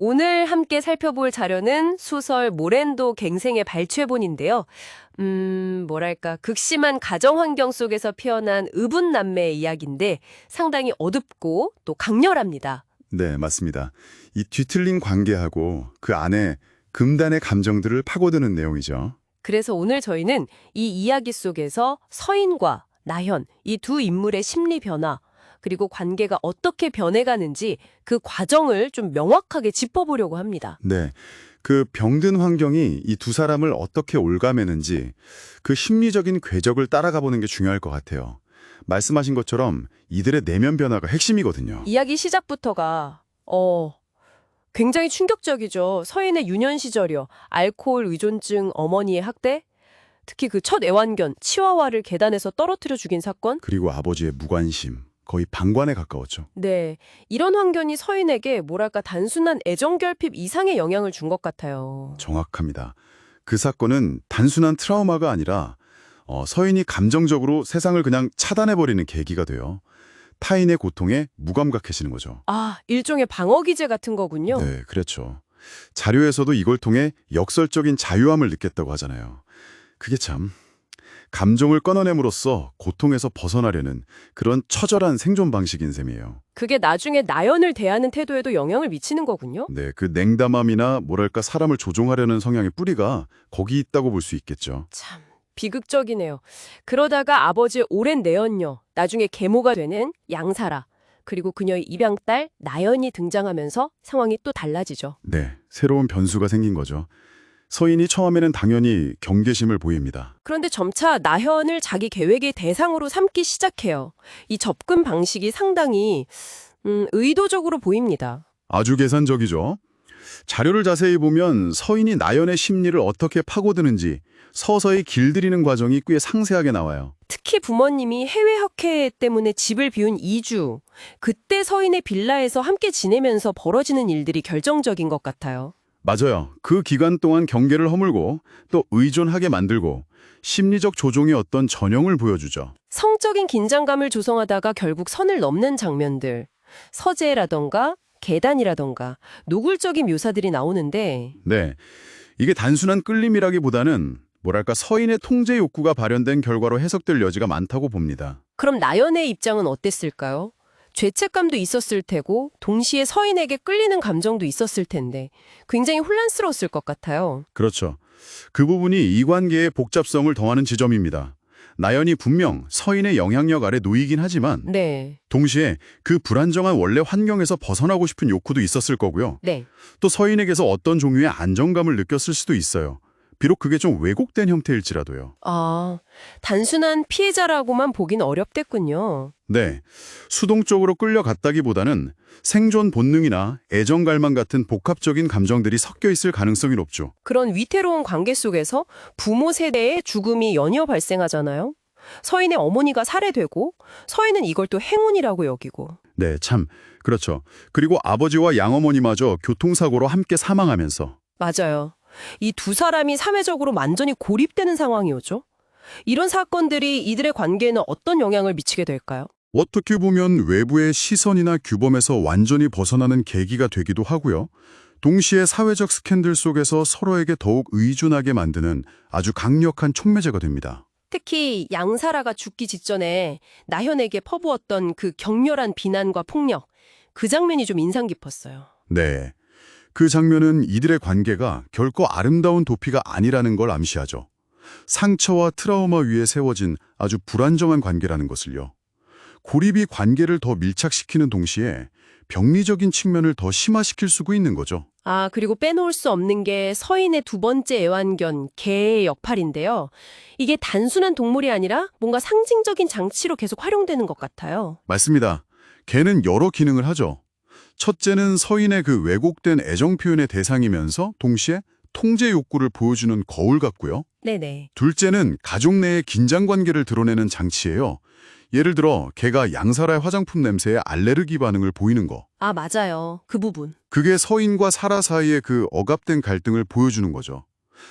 오늘 함께 살펴볼 자료는 소설 모랜도 갱생의 발췌본인데요. 뭐랄까, 극심한 가정 환경 속에서 피어난 의붓남매의 이야기인데 상당히 어둡고 또 강렬합니다. 네, 맞습니다. 이 뒤틀린 관계하고 그 안에 금단의 감정들을 파고드는 내용이죠. 그래서 오늘 저희는 이 이야기 속에서 서인과 나현, 이 두 인물의 심리 변화, 그리고 관계가 어떻게 변해가는지 그 과정을 좀 명확하게 짚어보려고 합니다. 네, 그 병든 환경이 이 두 사람을 어떻게 옭아매는지 그 심리적인 궤적을 따라가 보는 게 중요할 것 같아요. 말씀하신 것처럼 이들의 내면 변화가 핵심이거든요. 이야기 시작부터가 굉장히 충격적이죠. 서인의 유년 시절이요. 알코올 의존증 어머니의 학대, 특히 그 첫 애완견 치와와를 계단에서 떨어뜨려 죽인 사건. 그리고 아버지의 무관심, 거의 방관에 가까웠죠. 네, 이런 환경이 서인에게 뭐랄까 단순한 애정결핍 이상의 영향을 준 것 같아요. 정확합니다. 그 사건은 단순한 트라우마가 아니라 서인이 감정적으로 세상을 그냥 차단해버리는 계기가 돼요. 타인의 고통에 무감각해지는 거죠. 아, 일종의 방어 기제 같은 거군요. 네, 그렇죠. 자료에서도 이걸 통해 역설적인 자유함을 느꼈다고 하잖아요. 그게 참 감정을 끊어냄으로써 고통에서 벗어나려는 그런 처절한 생존 방식인 셈이에요. 그게 나중에 나연을 대하는 태도에도 영향을 미치는 거군요. 네, 그 냉담함이나 뭐랄까 사람을 조종하려는 성향의 뿌리가 거기 있다고 볼 수 있겠죠. 참 비극적이네요. 그러다가 아버지의 오랜 내연녀, 나중에 계모가 되는 양사라, 그리고 그녀의 입양딸 나연이 등장하면서 상황이 또 달라지죠. 네, 새로운 변수가 생긴 거죠. 서인이 처음에는 당연히 경계심을 보입니다. 그런데 점차 나현을 자기 계획의 대상으로 삼기 시작해요. 이 접근 방식이 상당히 의도적으로 보입니다. 아주 계산적이죠. 자료를 자세히 보면 서인이 나연의 심리를 어떻게 파고드는지 서서히 길들이는 과정이 꽤 상세하게 나와요. 특히 부모님이 해외 학회 때문에 집을 비운 2주, 그때 서인의 빌라에서 함께 지내면서 벌어지는 일들이 결정적인 것 같아요. 맞아요. 그 기간 동안 경계를 허물고 또 의존하게 만들고 심리적 조종의 어떤 전형을 보여주죠. 성적인 긴장감을 조성하다가 결국 선을 넘는 장면들, 서재라던가 계단이라던가 노골적인 묘사들이 나오는데 네, 이게 단순한 끌림이라기보다는 뭐랄까 서인의 통제 욕구가 발현된 결과로 해석될 여지가 많다고 봅니다. 그럼 나연의 입장은 어땠을까요? 죄책감도 있었을 테고 동시에 서인에게 끌리는 감정도 있었을 텐데 굉장히 혼란스러웠을 것 같아요. 그렇죠. 그 부분이 이 관계의 복잡성을 더하는 지점입니다. 나연이 분명 서인의 영향력 아래 놓이긴 하지만 네. 동시에 그 불안정한 원래 환경에서 벗어나고 싶은 욕구도 있었을 거고요. 네. 또 서인에게서 어떤 종류의 안정감을 느꼈을 수도 있어요. 비록 그게 좀 왜곡된 형태일지라도요. 아, 단순한 피해자라고만 보긴 어렵댔군요. 네, 수동적으로 끌려갔다기보다는 생존 본능이나 애정 갈망 같은 복합적인 감정들이 섞여 있을 가능성이 높죠. 그런 위태로운 관계 속에서 부모 세대의 죽음이 연이어 발생하잖아요. 서인의 어머니가 살해되고 서인은 이걸 또 행운이라고 여기고. 네, 참 그렇죠. 그리고 아버지와 양어머니마저 교통사고로 함께 사망하면서 맞아요. 이 두 사람이 사회적으로 완전히 고립되는 상황이 오죠. 이런 사건들이 이들의 관계에는 어떤 영향을 미치게 될까요? 어떻게 보면 외부의 시선이나 규범에서 완전히 벗어나는 계기가 되기도 하고요. 동시에 사회적 스캔들 속에서 서로에게 더욱 의존하게 만드는 아주 강력한 촉매제가 됩니다. 특히 양사라가 죽기 직전에 나현에게 퍼부었던 그 격렬한 비난과 폭력, 그 장면이 좀 인상 깊었어요. 네, 그 장면은 이들의 관계가 결코 아름다운 도피가 아니라는 걸 암시하죠. 상처와 트라우마 위에 세워진 아주 불안정한 관계라는 것을요. 고립이 관계를 더 밀착시키는 동시에 병리적인 측면을 더 심화시킬 수가 있는 거죠. 아, 그리고 빼놓을 수 없는 게 서인의 두 번째 애완견, 개의 역할인데요. 이게 단순한 동물이 아니라 뭔가 상징적인 장치로 계속 활용되는 것 같아요. 맞습니다. 개는 여러 기능을 하죠. 첫째는 서인의 그 왜곡된 애정 표현의 대상이면서 동시에 통제 욕구를 보여주는 거울 같고요. 네네. 둘째는 가족 내의 긴장 관계를 드러내는 장치예요. 예를 들어 개가 양사라의 화장품 냄새에 알레르기 반응을 보이는 거. 아, 맞아요. 그 부분. 그게 서인과 사라 사이의 그 억압된 갈등을 보여주는 거죠.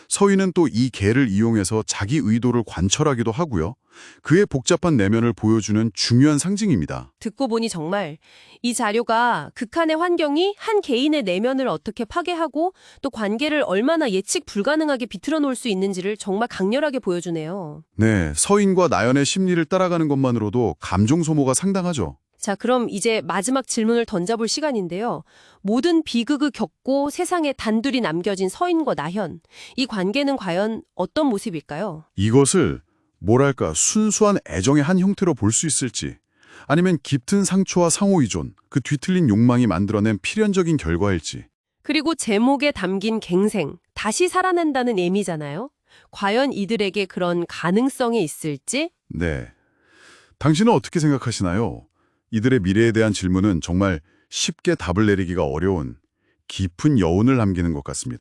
서인은 또 이 개를 이용해서 자기 의도를 관철하기도 하고요. 그의 복잡한 내면을 보여주는 중요한 상징입니다. 듣고 보니 정말 이 자료가 극한의 환경이 한 개인의 내면을 어떻게 파괴하고 또 관계를 얼마나 예측 불가능하게 비틀어 놓을 수 있는지를 정말 강렬하게 보여주네요. 네, 서인과 나연의 심리를 따라가는 것만으로도 감정 소모가 상당하죠. 자, 그럼 이제 마지막 질문을 던져볼 시간인데요. 모든 비극을 겪고 세상에 단둘이 남겨진 서인과 나현. 이 관계는 과연 어떤 모습일까요? 이것을 뭐랄까 순수한 애정의 한 형태로 볼 수 있을지, 아니면 깊은 상처와 상호의존, 그 뒤틀린 욕망이 만들어낸 필연적인 결과일지. 그리고 제목에 담긴 갱생, 다시 살아난다는 의미잖아요. 과연 이들에게 그런 가능성이 있을지? 네. 당신은 어떻게 생각하시나요? 이들의 미래에 대한 질문은 정말 쉽게 답을 내리기가 어려운 깊은 여운을 남기는 것 같습니다.